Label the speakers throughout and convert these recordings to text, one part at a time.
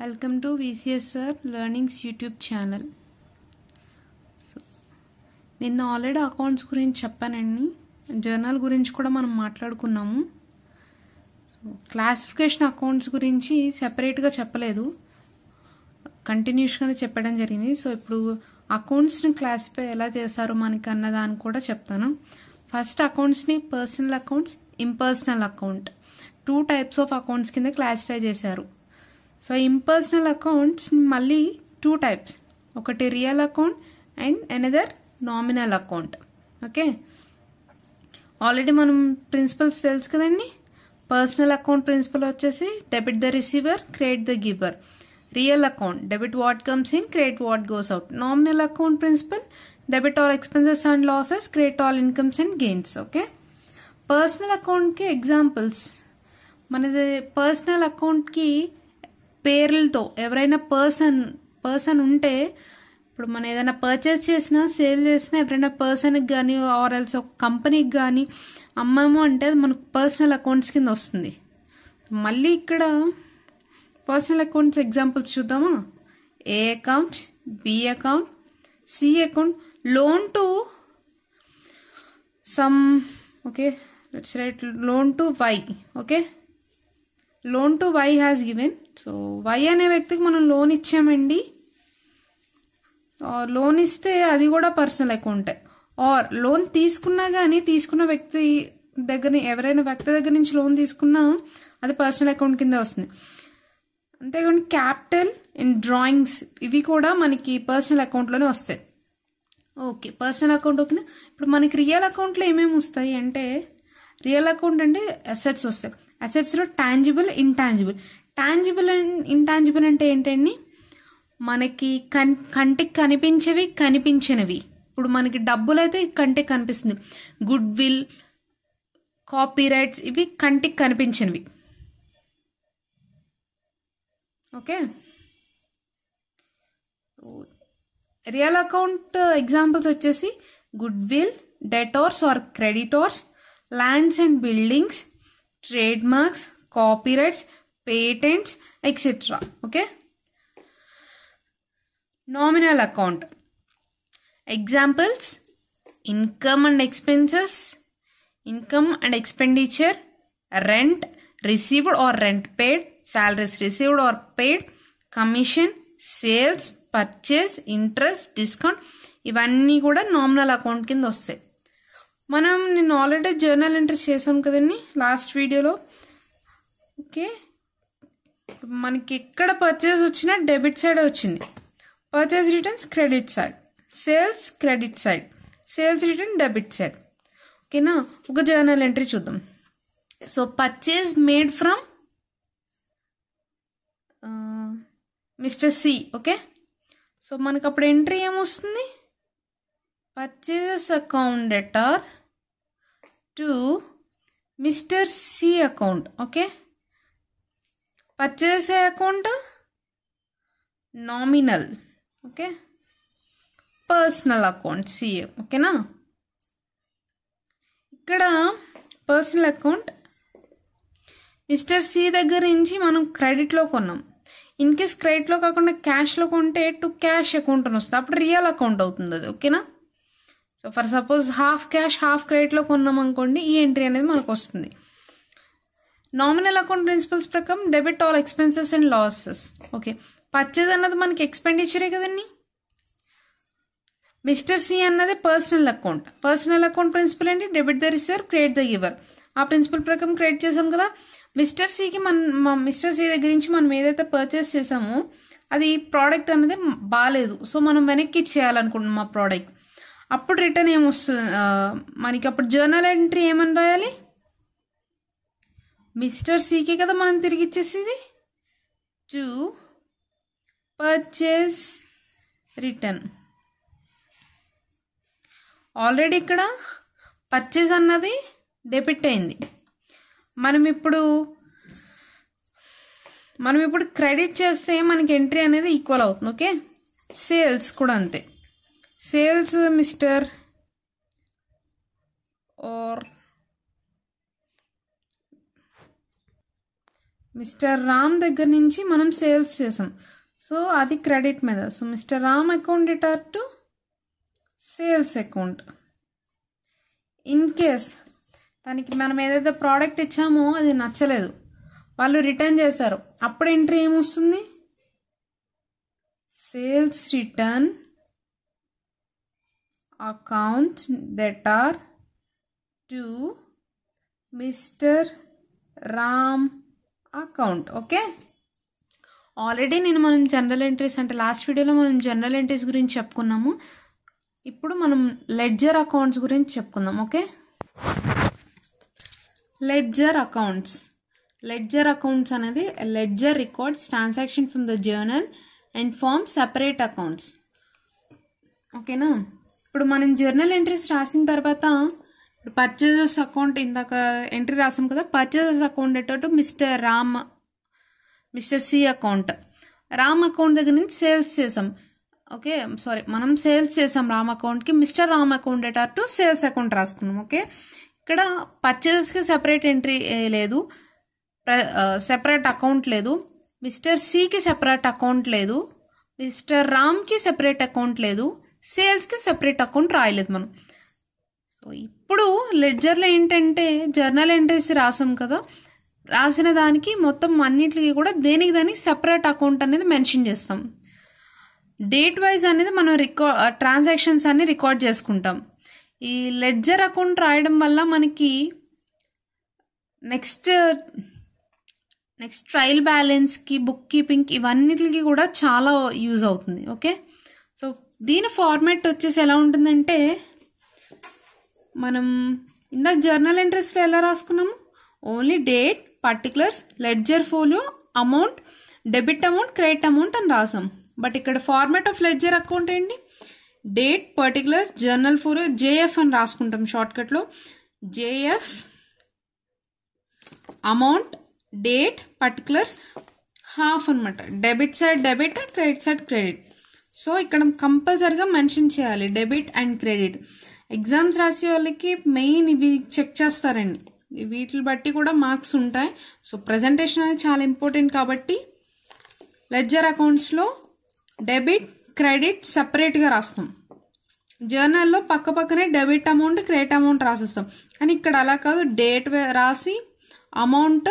Speaker 1: Welcome to VCSR Learnings YouTube channel. నిన్న already accounts గురించి చెప్పానండి. జర్నల్ గురించి కూడా మనం మాట్లాడుకున్నాము. క్లాసిఫికేషన్ అకౌంట్స్ గురించి సెపరేట్గా చెప్పలేదు, కంటిన్యూస్గానే చెప్పడం జరిగింది. సో ఇప్పుడు అకౌంట్స్ని క్లాసిఫై ఎలా చేశారు మనకి అన్నదాన్ని కూడా చెప్తాను. ఫస్ట్ అకౌంట్స్ని personal accounts, impersonal account, 2 types of accounts కింద క్లాసిఫై చేశారు. సో ఇంపర్సనల్ అకౌంట్స్ మళ్ళీ 2 టైప్స్, ఒకటి real account and another nominal account. Okay, already మనం ప్రిన్సిపల్స్ తెలుసు కదండి. పర్సనల్ అకౌంట్ ప్రిన్సిపల్ వచ్చేసి debit the receiver, credit the giver. Real account debit what comes in, credit what goes out. Nominal account principle debit all expenses and losses, credit all incomes and gains. Okay, personal అకౌంట్కి examples, మనది personal అకౌంట్కి పేర్లతో ఎవరైనా person ఉంటే, ఇప్పుడు మనం ఏదైనా purchase చేసినా సేల్ చేసినా ఎవరైనా పర్సన్కి కానీ ఆర్ ఎల్స్ ఒక కంపెనీకి కానీ అమ్మాము అంటే అది మనకు పర్సనల్ అకౌంట్స్ కింద వస్తుంది. మళ్ళీ ఇక్కడ పర్సనల్ అకౌంట్స్ ఎగ్జాంపుల్స్ చూద్దామా. A account, B account, C account, loan to some, okay let's write loan to Y. Okay, loan to Y has given. So Y అనే వ్యక్తికి మనం లోన్ ఇచ్చామండి. లోన్ ఇస్తే అది కూడా పర్సనల్ అకౌంటే. ఆర్ లోన్ తీసుకున్నా కానీ తీసుకున్న వ్యక్తి దగ్గర, ఎవరైనా వ్యక్తి దగ్గర నుంచి లోన్ తీసుకున్నా అది పర్సనల్ అకౌంట్ కింద వస్తుంది. అంతేకాని క్యాపిటల్ అండ్ డ్రాయింగ్స్ ఇవి కూడా మనకి పర్సనల్ అకౌంట్లోనే వస్తాయి. ఓకే, పర్సనల్ అకౌంట్ ఓకేనా. ఇప్పుడు మనకి రియల్ అకౌంట్లో ఏమేమి వస్తాయి అంటే, రియల్ అకౌంట్ అంటే అసెట్స్ వస్తాయి. అసెట్స్లో tangible, intangible. Tangible and intangible అంటే ఏంటండి, మనకి కంటికి కనిపించేవి, కనిపించినవి. ఇప్పుడు మనకి డబ్బులు అయితే కంటికి కనిపిస్తుంది. గుడ్ విల్, కాపీరైట్స్ ఇవి కంటికి కనిపించినవి. ఓకే, రియల్ అకౌంట్ ఎగ్జాంపుల్స్ వచ్చేసి goodwill, debtors or creditors, lands and buildings, trade marks, copyrights, patents etcetera. Okay, nominal account examples income and expenses, income and expenditure, rent received or rent paid, salaries received or paid, commission, sales, purchase, interest, discount. ఇవన్నీ కూడా nominal account కింద వస్తాయి. నేను already journal entries చేసాం కదండి last వీడియోలో. Okay, మనకి ఎక్కడ పర్చేస్ వచ్చినా డెబిట్ సైడ్ వచ్చింది. Purchase returns credit side, sales credit side, sales return debit side. ఓకేనా, ఒక జర్నల్ ఎంట్రీ చూద్దాం. So purchase made from mister C. Okay, so మనకు అప్పుడు ఎంట్రీ ఏమొస్తుంది, purchase account debtor to mister C account. Okay, purchase account nominal. Okay, personal account CA. ఓకేనా, ఇక్కడ personal account mister C దగ్గర నుంచి మనం క్రెడిట్లో కొన్నాం. ఇన్ కేస్ క్రెడిట్లో కాకుండా క్యాష్లో కొంటే టు క్యాష్ అకౌంట్ అని వస్తుంది, అప్పుడు రియల్ అకౌంట్ అవుతుంది అది. ఓకేనా, so for suppose half cash half క్రెడిట్లో కొన్నాం అనుకోండి, ఈ ఎంట్రీ అనేది మనకు వస్తుంది. నామినల్ అకౌంట్ ప్రిన్సిపల్స్ ప్రకారం debit all expenses and losses. Okay, purchase అన్నది మనకి ఎక్స్పెండిచరే కదండి. మిస్టర్ సి అన్నది personal account. Personal account principle ఏంటి, debit the receiver, credit the giver. ఆ ప్రిన్సిపల్ ప్రకారం క్రెడిట్ చేసాం కదా. మిస్టర్ సికి మిస్టర్ సి దగ్గర నుంచి మనం ఏదైతే పర్చేస్ చేసామో అది ప్రోడక్ట్ అనేది బాగాలేదు, సో మనం వెనక్కి ఇచ్చేయాలనుకుంటున్నాం ఆ ప్రోడక్ట్. అప్పుడు రిటర్న్ ఏమొస్తుంది మనకి, అప్పుడు జర్నల్ ఎంట్రీ ఏమని రాయాలి, మిస్టర్ సికి కదా మనం తిరిగి ఇచ్చేసేది, టు పర్చేస్ రిటర్న్. ఆల్రెడీ ఇక్కడ పర్చేస్ అన్నది డెబిట్ అయింది. మనం ఇప్పుడు క్రెడిట్ చేస్తే మనకి ఎంట్రీ అనేది ఈక్వల్ అవుతుంది. ఓకే, సేల్స్ కూడా అంతే. Sales mister or mister Ram దగ్గర నుంచి మనం సేల్స్ చేసాం, సో అది క్రెడిట్ మీద. So mister Ram account debtor to sales account. In case తనకి మనం ఏదైతే ప్రోడక్ట్ ఇచ్చామో అది నచ్చలేదు, వాళ్ళు రిటర్న్ చేశారు, అప్పుడు ఎంట్రీ ఏమొస్తుంది? Sales return account debtor to mister Ram account. Okay, already మనం జనరల్ ఎంట్రీస్ అంటే లాస్ట్ వీడియోలో మనం జనరల్ ఎంట్రీస్ గురించి చెప్పుకున్నాము. ఇప్పుడు మనం లెడ్జర్ అకౌంట్స్ గురించి చెప్పుకుందాం. Okay, ledger accounts. Ledger accounts అనేది ledger records transaction from the journal and form separate accounts. ఓకేనా, ఇప్పుడు మనం జర్నల్ ఎంట్రీస్ రాసిన తర్వాత పర్చేజెస్ అకౌంట్ ఇందాక ఎంట్రీ రాసాం కదా, purchases account debtor to mister C account. Ram account దగ్గర నుంచి సేల్స్ చేసాం. ఓకే, సారీ, మనం సేల్స్ చేసాం రామ్ అకౌంట్కి, mister Ram account debtor to sales account రాసుకున్నాం. ఓకే, ఇక్కడ పర్చేజెస్కి సెపరేట్ ఎంట్రీ లేదు, సెపరేట్ అకౌంట్ లేదు, మిస్టర్ సికి సెపరేట్ అకౌంట్ లేదు, మిస్టర్ రామ్కి సెపరేట్ అకౌంట్ లేదు, సేల్స్కి సెపరేట్ అకౌంట్ రాయలేదు మనం. సో ఇప్పుడు లెడ్జర్లో ఏంటంటే జర్నల్ ఎంట్రీస్ రాసాం కదా, రాసిన దానికి మొత్తం అన్నిటికీ కూడా దానికి సెపరేట్ అకౌంట్ అనేది మెన్షన్ చేస్తాం. డేట్ వైజ్ అనేది మనం ట్రాన్సాక్షన్స్ అన్ని రికార్డ్ చేసుకుంటాం. ఈ లెడ్జర్ అకౌంట్ రాయడం వల్ల మనకి నెక్స్ట్ ట్రయల్ బ్యాలెన్స్కి, బుక్ కీపింగ్కి, ఇవన్నిటికి కూడా చాలా యూజ్ అవుతుంది. ఓకే, సో దీని ఫార్మాట్ వచ్చేసి ఎలా ఉంటుందంటే, మనం ఇందాక జర్నల్ ఎంట్రీస్లో ఎలా రాసుకున్నాము, only date, particulars, ledger folio, amount, debit amount, credit amount అని రాసాం. బట్ ఇక్కడ ఫార్మాట్ ఆఫ్ లెడ్జర్ అకౌంట్ ఏంటి, date, particulars, journal folio, JF అని రాసుకుంటాం షార్ట్కట్లో. JF, amount, date, particulars, half అనమాట. Debit side debit, credit side credit. So ఇక్కడ కంపల్సరిగా మెన్షన్ చేయాలి డెబిట్ అండ్ క్రెడిట్. ఎగ్జామ్స్ రాసే వాళ్ళకి మెయిన్ ఇవి చెక్ చేస్తారండి, వీటిని బట్టి కూడా మార్క్స్ ఉంటాయి. సో ప్రజెంటేషన్ అనేది చాలా ఇంపార్టెంట్ కాబట్టి లెడ్జర్ అకౌంట్స్లో డెబిట్, క్రెడిట్ సపరేట్గా రాస్తాం. జర్నల్లో పక్క పక్కనే డెబిట్ అమౌంట్, క్రెడిట్ అమౌంట్ రాసేస్తాం. కానీ ఇక్కడ అలా కాదు, డేట్ రాసి అమౌంట్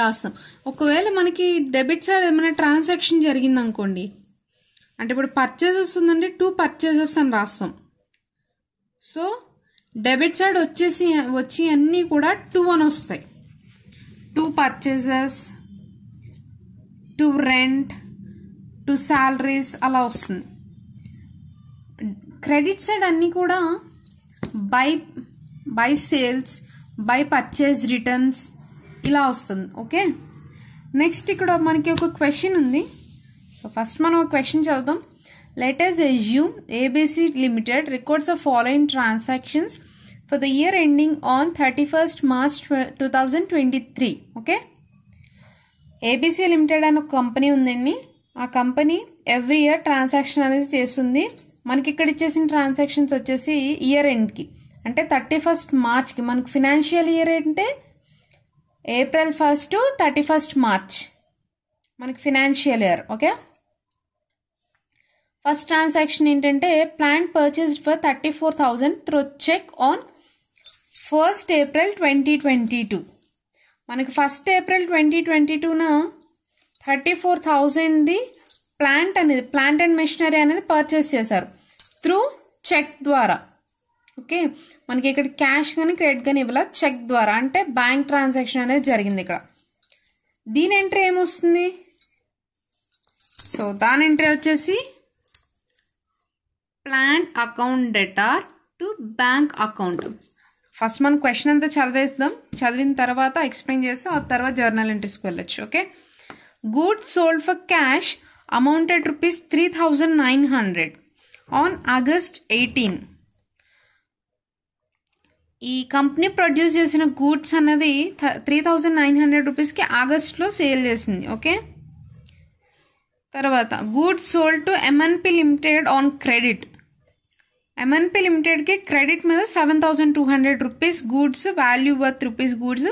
Speaker 1: రాస్తాం. ఒకవేళ మనకి డెబిట్ సైడ్ ఏమైనా ట్రాన్సాక్షన్ జరిగింది అనుకోండి, అంటే ఇప్పుడు పర్చేసెస్ ఉందంటే 2 పర్చేసెస్ అని రాస్తాం. సో డెబిట్ సైడ్ వచ్చి అన్నీ కూడా 2 అని వస్తాయి. 2 పర్చేసెస్, 2 రెంట్, 2 శాలరీస్ అలా వస్తుంది. క్రెడిట్ సైడ్ అన్నీ కూడా by sales, by purchase returns ఇలా వస్తుంది. ఓకే, నెక్స్ట్ ఇక్కడ మనకి ఒక క్వశ్చన్ ఉంది. సో ఫస్ట్ మనం ఒక క్వశ్చన్ చదువుదాం. Let us assume ABC Limited records the following transactions for the year ending on 31st March 2023. Okay, ABC Limited అనే ఒక కంపెనీ ఉందండి. ఆ కంపెనీ ఎవ్రీ ఇయర్ ట్రాన్సాక్షన్ అనేది చేస్తుంది. మనకి ఇక్కడ ఇచ్చేసిన ట్రాన్సాక్షన్స్ వచ్చేసి ఇయర్ ఎండ్కి, అంటే 31st మార్చ్కి. మనకి ఫినాన్షియల్ ఇయర్ అంటే April 1st to 31st March మనకి financial year. Okay, first transaction ఏంటంటే plant purchased for 34,000 through cheque on 1st April 2022. మనకి 1st April 2022న 34,000ది ప్లాంట్ అండ్ మెషినరీ అనేది పర్చేస్ చేశారు త్రూ చెక్ ద్వారా. ఓకే, మనకి ఇక్కడ క్యాష్ కానీ క్రెడిట్ కానీ ఇవ్వాల, చెక్ ద్వారా అంటే బ్యాంక్ ట్రాన్సాక్షన్ అనేది జరిగింది ఇక్కడ. దీని ఎంట్రీ ఏమొస్తుంది? సో దాని ఎంట్రీ వచ్చేసి plant account debtor to bank account. First మనం క్వశ్చన్ అంతా చదివేద్దాం, చదివిన తర్వాత ఎక్స్ప్లెయిన్ చేసి ఆ తర్వాత జర్నల్ ఎంట్రీస్కి వెళ్ళొచ్చు. Okay, goods sold for cash amounted ₹3,900 on August 18. ఈ కంపెనీ ప్రొడ్యూస్ చేసిన గూడ్స్ అన్నది ₹3,900కి ఆగస్ట్లో సేల్ చేసింది. ఓకే, తర్వాత goods sold to MNP limited on credit. MNP లిమిటెడ్కి క్రెడిట్ మీద ₹7,200 goods, value worth rupees goods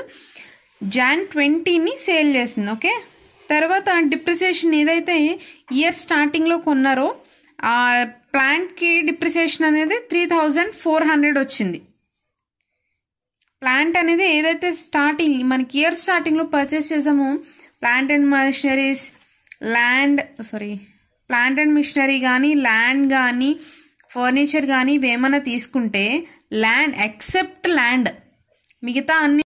Speaker 1: Jan 20ని సేల్ చేసింది. ఓకే, తర్వాత డిప్రిసియేషన్ ఏదైతే ఇయర్ స్టార్టింగ్లో కొన్నారో ఆ ప్లాంట్కి డిప్రిసియేషన్ అనేది 3400 వచ్చింది. ప్లాంట్ అనేది ఏదైతే స్టార్టింగ్ మనకి ఇయర్ స్టార్టింగ్లో పర్చేస్ చేసామో plant and machineries plant and machinery కానీ ల్యాండ్ కానీ ఫర్నిచర్ కానీ ఇవేమన్నా తీసుకుంటే ల్యాండ్ ఎక్సెప్ట్ ల్యాండ్ మిగతా అన్ని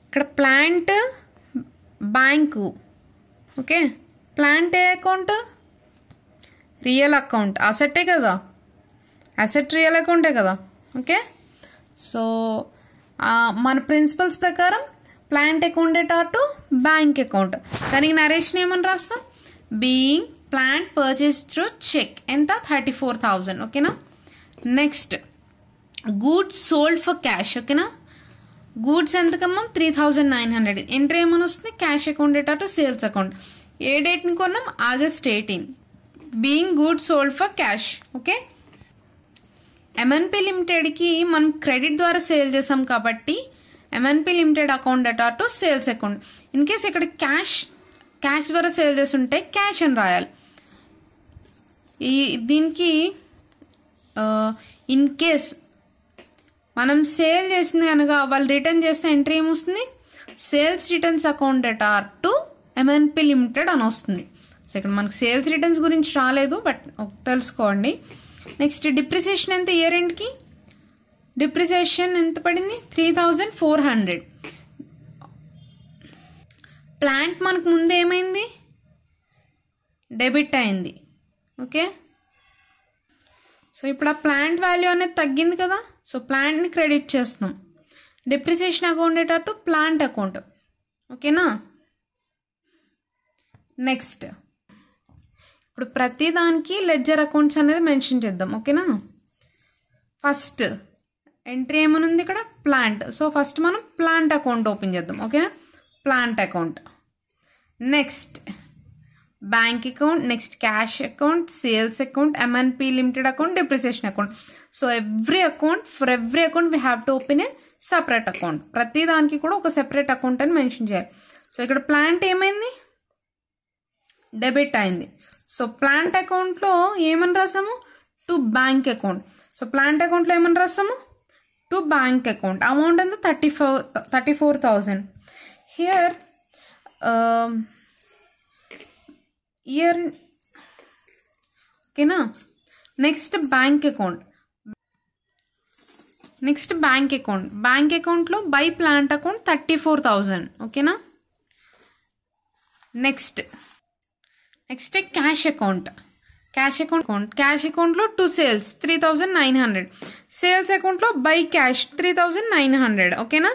Speaker 1: ఇక్కడ ప్లాంట్ బ్యాంకు. ఓకే, ప్లాంట్ ఏ అకౌంట్? Real account. అసెట్టే కదా, అసెట్ రియల్ అకౌంటే కదా. ఓకే, సో మన ప్రిన్సిపల్స్ ప్రకారం ప్లాంట్ అకౌంట్ ఎటార్ టు బ్యాంక్ అకౌంట్. దానికి నరేషన్ ఏమని రాస్తాం? Being plant purchase through cheque. ఎంత? 34,000. ఓకేనా. Next goods sold for cash. ఓకేనా, గూడ్స్ ఎంతకమ్మా? 3,900. ఎంట్రీ ఏమని వస్తుంది? క్యాష్ అకౌంట్ ఎటార్ టు సేల్స్ అకౌంట్. ఏ డేట్ని కొన్నాం? August 18. Being goods sold for cash. Okay, MNP లిమిటెడ్కి మనం క్రెడిట్ ద్వారా సేల్ చేసాం కాబట్టి ఎంఎన్పి లిమిటెడ్ అకౌంట్ ఎటార్ to sales account. In case ఇక్కడ క్యాష్ ద్వారా సేల్ చేసి ఉంటే క్యాష్ అని రాయాలి. దీనికి ఇన్ కేస్ మనం సేల్ చేసింది కనుక వాళ్ళు రిటర్న్ చేస్తే ఎంట్రీ ఏమొస్తుంది? సేల్స్ రిటర్న్స్ అకౌంట్ ఎటార్ టు ఎంఎన్పి లిమిటెడ్ అని వస్తుంది. సో ఇక్కడ మనకి సేల్స్ రిటర్న్స్ గురించి రాలేదు, బట్ తెలుసుకోండి. నెక్స్ట్ డిప్రిసియేషన్ ఎంత ఇయర్ ఎండ్కి? డిప్రిసియేషన్ ఎంత పడింది? 3,400. ప్లాంట్ మనకు ముందు ఏమైంది? డెబిట్ అయింది. ఓకే, సో ఇప్పుడు ఆ ప్లాంట్ వాల్యూ అనేది తగ్గింది కదా, సో ప్లాంట్ని క్రెడిట్ చేస్తున్నాం. డిప్రిసియేషన్ అకౌంట్ ఎటార్ టు ప్లాంట్ అకౌంట్. ఓకేనా. నెక్స్ట్ ఇప్పుడు ప్రతి దానికి లెడ్జర్ అకౌంట్స్ అనేది మెన్షన్ చేద్దాం. ఓకేనా. ఫస్ట్ ఎంట్రీ ఏమని ఉంది ఇక్కడ? ప్లాంట్. సో ఫస్ట్ మనం ప్లాంట్ అకౌంట్ ఓపెన్ చేద్దాం. ఓకేనా, plant account. Next bank account, next cash account, sales account, MNP limited account, depreciation account. So for every account we have to open a separate account. ప్రతి దానికి కూడా ఒక separate account అని mention చేయాలి. So ఇక్కడ plant ఏమైంది? Debit అయింది. So plant అకౌంట్లో ఏమని రాసాము? To bank account. So plant అకౌంట్లో ఏమని రాసాము? To bank account. అమౌంట్ ఎంత? 34,000. హియర్ ఓకేనా. Next bank account. బ్యాంక్ అకౌంట్లో బై ప్లాంట్ అకౌంట్ 34,000. ఓకేనా. Next cash account. క్యాష్ అకౌంట్లో టు సేల్స్ 3,900. సేల్స్ అకౌంట్లో బై క్యాష్ 3,900. ఓకేనా.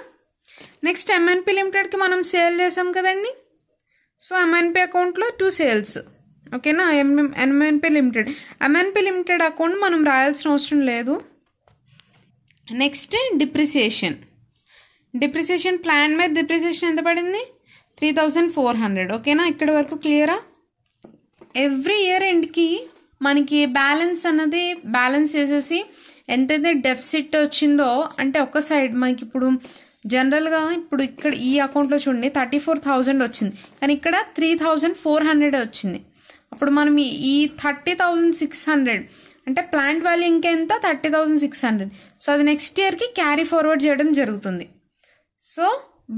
Speaker 1: నెక్స్ట్ ఎంఎన్పి లిమిటెడ్కి మనం సేల్ చేసాం కదండి, సో ఎంఎన్పి అకౌంట్లో టు సేల్స్. ఓకేనా. ఎంఎన్పి లిమిటెడ్ అకౌంట్ మనం రాయాల్సిన అవసరం లేదు. నెక్స్ట్ డిప్రిసియేషన్ ప్లాన్ మీద డిప్రిసియేషన్ ఎంత పడింది? 3,400. ఓకేనా, ఇక్కడి వరకు క్లియరా? ఎవ్రీ ఇయర్ ఎండ్కి మనకి బ్యాలెన్స్ చేసేసి ఎంతైతే డెఫిసిట్ వచ్చిందో, అంటే ఒక సైడ్ మనకి ఇప్పుడు జనరల్గా ఇప్పుడు ఇక్కడ ఈ అకౌంట్లో చూడండి 34,000 వచ్చింది, కానీ ఇక్కడ 3,400 వచ్చింది. అప్పుడు మనం ఈ 30,600 అంటే ప్లాంట్ వాల్యూ ఇంకెంత? 30,600. సో అది నెక్స్ట్ ఇయర్కి క్యారీ ఫార్వర్డ్ చేయడం జరుగుతుంది. So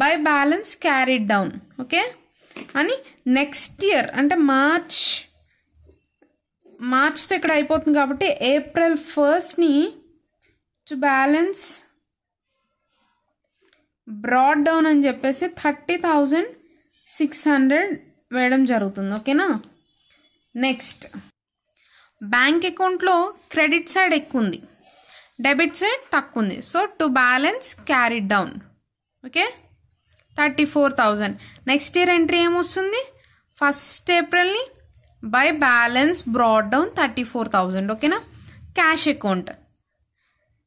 Speaker 1: by balance carried down. Okay, అని నెక్స్ట్ ఇయర్ అంటే మార్చ్తో ఇక్కడ అయిపోతుంది కాబట్టి April 1st to balance broad down అని చెప్పేసి 30,600 వేయడం జరుగుతుంది. ఓకేనా. నెక్స్ట్ బ్యాంక్ అకౌంట్లో క్రెడిట్ సైడ్ ఎక్కువ ఉంది, డెబిట్ సైడ్ తక్కువ ఉంది. So to balance carried down. Okay, 34,000. Next year entry ఏమొస్తుంది? 1st April by balance broad down 34,000. ఓకేనా. క్యాష్ అకౌంట్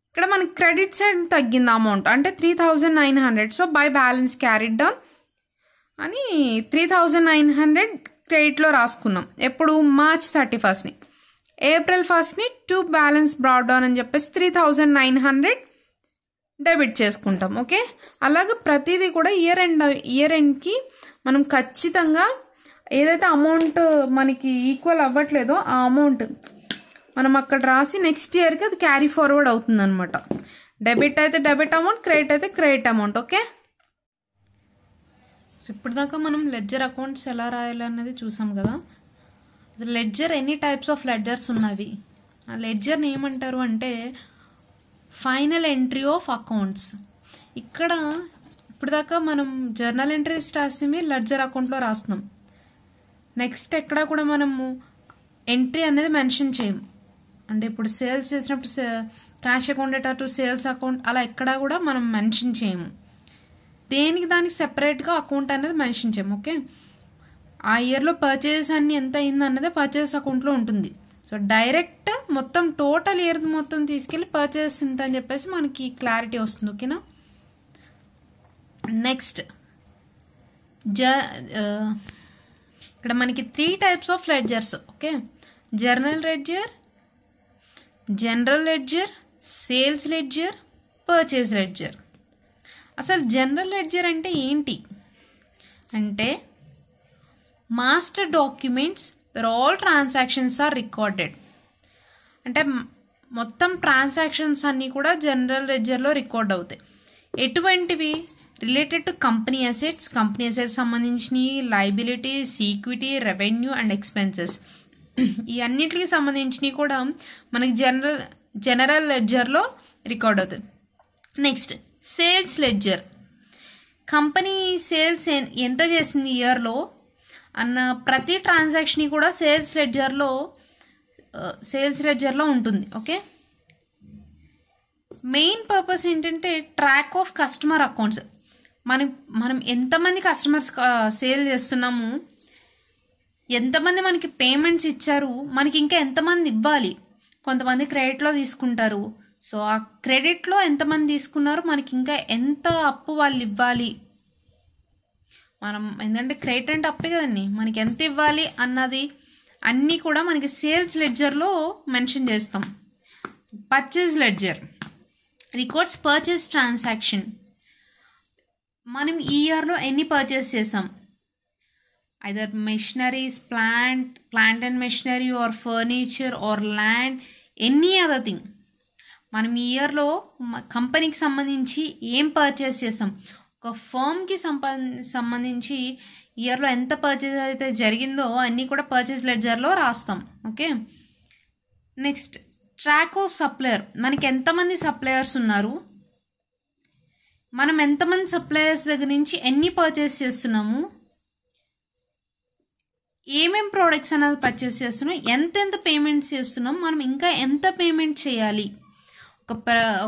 Speaker 1: ఇక్కడ మనకి క్రెడిట్ సైడ్ తగ్గింది అమౌంట్, అంటే 3,900. So by balance carried down అని 3,900 క్రెడిట్లో రాసుకున్నాం. ఎప్పుడు? March 31st. April 1st to balance broad down అని చెప్పేసి 3,900 డెబిట్ చేసుకుంటాం. ఓకే, అలాగే ప్రతిదీ కూడా ఇయర్ ఎండ్కి మనం ఖచ్చితంగా ఏదైతే అమౌంట్ మనకి ఈక్వల్ అవ్వట్లేదో ఆ అమౌంట్ మనం అక్కడ రాసి నెక్స్ట్ ఇయర్కి అది క్యారీ ఫార్వర్డ్ అవుతుంది అనమాట. డెబిట్ అయితే డెబిట్ అమౌంట్, క్రెడిట్ అయితే క్రెడిట్ అమౌంట్. ఓకే, సో ఇప్పుడు దాకా మనం లెడ్జర్ అకౌంట్స్ ఎలా రాయాలన్నది చూసాం కదా. లెడ్జర్ ఎన్ని టైప్స్ ఆఫ్ లెడ్జర్స్ ఉన్నవి. ఆ లెడ్జర్ని ఏమంటారు అంటే ఫైనల్ ఎంట్రీ ఆఫ్ అకౌంట్స్. ఇక్కడ ఇప్పుడు దాకా మనం జర్నల్ ఎంట్రీస్ రాసి లెడ్జర్ అకౌంట్లో రాస్తున్నాం. నెక్స్ట్ ఎక్కడ కూడా మనము ఎంట్రీ అనేది మెన్షన్ చేయము. అంటే ఇప్పుడు సేల్స్ చేసినప్పుడు cash account data to sales account అలా ఎక్కడా కూడా మనం మెన్షన్ చేయము. దేనికి దానికి సెపరేట్గా అకౌంట్ అనేది మెన్షన్ చేయము. ఓకే, ఆ ఇయర్లో పర్చేజెస్ అన్ని ఎంత అయింది అన్నది పర్చేజెస్ అకౌంట్లో ఉంటుంది. సో డైరెక్ట్ మొత్తం టోటల్ ఇయర్ మొత్తం తీసుకెళ్ళి పర్చేజెస్ ఎంత అని చెప్పేసి మనకి క్లారిటీ వస్తుంది. ఓకేనా. నెక్స్ట్ ఇక్కడ మనకి 3 types of ledgers. Okay, journal ledger, general ledger, sales ledger, purchase ledger. అసలు జనరల్ లెడ్జర్ అంటే ఏంటి అంటే master documents where all transactions are recorded. అంటే మొత్తం ట్రాన్సాక్షన్స్ అన్నీ కూడా జనరల్ లెడ్జర్లో రికార్డ్ అవుతాయి. ఎటువంటివి? రిలేటెడ్ టు కంపెనీ అసెట్స్ సంబంధించినవి, liabilities, equity, revenue and expenses ఈ అన్నిటికి సంబంధించినవి కూడా మనకి జనరల్ లెడ్జర్లో రికార్డ్ అవుతుంది. Next sales ledger. Company sales ఎంత చేసింది ఇయర్లో అన్న ప్రతి ట్రాన్సాక్షన్ కూడా సేల్స్ లెడ్జర్లో ఉంటుంది. ఓకే, మెయిన్ పర్పస్ ఏంటంటే ట్రాక్ ఆఫ్ కస్టమర్ అకౌంట్స్. మనం ఎంతమంది కస్టమర్స్ సేల్ చేస్తున్నాము, ఎంతమంది మనకి పేమెంట్స్ ఇచ్చారు, మనకి ఇంకా ఎంతమంది ఇవ్వాలి. కొంతమంది క్రెడిట్లో తీసుకుంటారు. సో ఆ క్రెడిట్లో ఎంతమంది తీసుకున్నారు, మనకి ఇంకా ఎంత అప్పు వాళ్ళు ఇవ్వాలి. మనం ఏంటంటే క్రెడిట్ అంటే అప్పే కదండి, మనకి ఎంత ఇవ్వాలి అన్నది అన్నీ కూడా మనకి సేల్స్ లెడ్జర్లో మెన్షన్ చేస్తాం. Purchase ledger records purchase transaction. మనం ఈ ఇయర్లో ఎన్ని పర్చేస్ చేసాం, either machineries, plant and machinery or furniture or land, any other thing. మనం ఈ ఇయర్లో కంపెనీకి సంబంధించి ఏం పర్చేస్ చేసాం, ఒక ఫర్మ్కి సంబంధించి ఇయర్లో ఎంత పర్చేస్ అయితే జరిగిందో అన్నీ కూడా పర్చేస్ లెడ్జర్లో రాస్తాం. Okay, next track of supplier. మనకి ఎంతమంది సప్లయర్స్ ఉన్నారు, మనం ఎంతమంది సప్లయర్స్ దగ్గర నుంచి ఎన్ని పర్చేస్ చేస్తున్నాము, ఏమేం ప్రోడక్ట్స్ అనేది పర్చేస్ చేస్తున్నాం, ఎంతెంత పేమెంట్స్ చేస్తున్నాం, మనం ఇంకా ఎంత పేమెంట్ చేయాలి.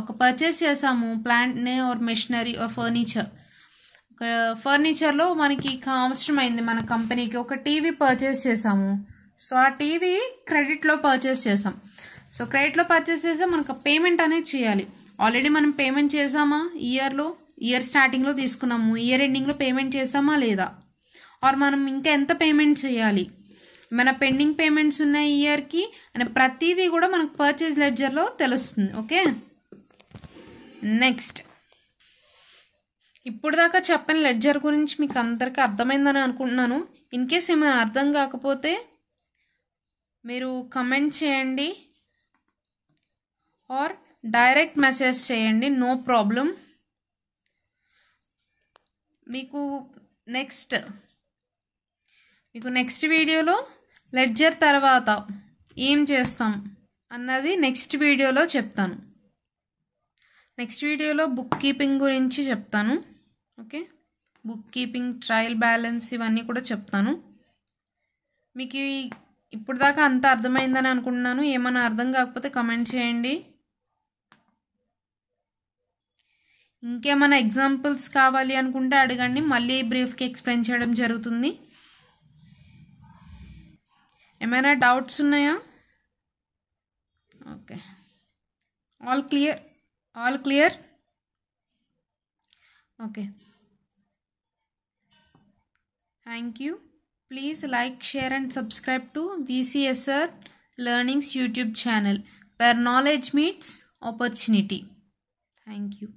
Speaker 1: ఒక పర్చేస్ చేసాము ప్లాంట్నే ఆర్ మెషినరీ ఆర్ ఫర్నిచర్. ఒక ఫర్నిచర్లో మనకి అవసరమైంది మన కంపెనీకి ఒక టీవీ పర్చేస్ చేసాము. సో ఆ టీవీ క్రెడిట్లో పర్చేస్ చేసాం. సో క్రెడిట్లో పర్చేస్ చేస్తే మనకు పేమెంట్ అనేది చేయాలి. ఆల్రెడీ మనం పేమెంట్ చేసామా, ఇయర్ స్టార్టింగ్లో తీసుకున్నాము, ఇయర్ ఎండింగ్లో పేమెంట్ చేసామా లేదా, ఆర్ మనం ఇంకా ఎంత పేమెంట్ చేయాలి, మన పెండింగ్ పేమెంట్స్ ఉన్నాయి ఇయర్కి అనే ప్రతిదీ కూడా మనకు పర్చేజ్ లెడ్జర్లో తెలుస్తుంది. ఓకే, నెక్స్ట్ ఇప్పుడు దాకా చెప్పిన లెడ్జర్ గురించి మీకు అందరికీ అర్థమైందని అనుకుంటున్నాను. ఇన్ కేస్ ఏమైనా అర్థం కాకపోతే మీరు కమెంట్ చేయండి ఆర్ డైరెక్ట్ మెసేజ్ చేయండి, నో ప్రాబ్లం. మీకు నెక్స్ట్ వీడియోలో లెడ్జర్ తర్వాత ఏం చేస్తాం అన్నది నెక్స్ట్ వీడియోలో చెప్తాను. నెక్స్ట్ వీడియోలో బుక్ కీపింగ్ గురించి చెప్తాను. Okay, book keeping, trial balance ఇవన్నీ కూడా చెప్తాను. మీకు ఇప్పుడు దాకా అంత అర్థమైందని అనుకుంటున్నాను. ఏమైనా అర్థం కాకపోతే కమెంట్ చేయండి. ఇంకేమైనా ఎగ్జాంపుల్స్ కావాలి అనుకుంటే అడగండి, మళ్ళీ బ్రీఫ్కి ఎక్స్ప్లెయిన్ చేయడం జరుగుతుంది. ఏమైనా డౌట్స్ ఉన్నాయా? Okay, all clear. Okay, thank you. Please like, share and subscribe to VCSR Learning's YouTube channel where knowledge meets opportunity. Thank you.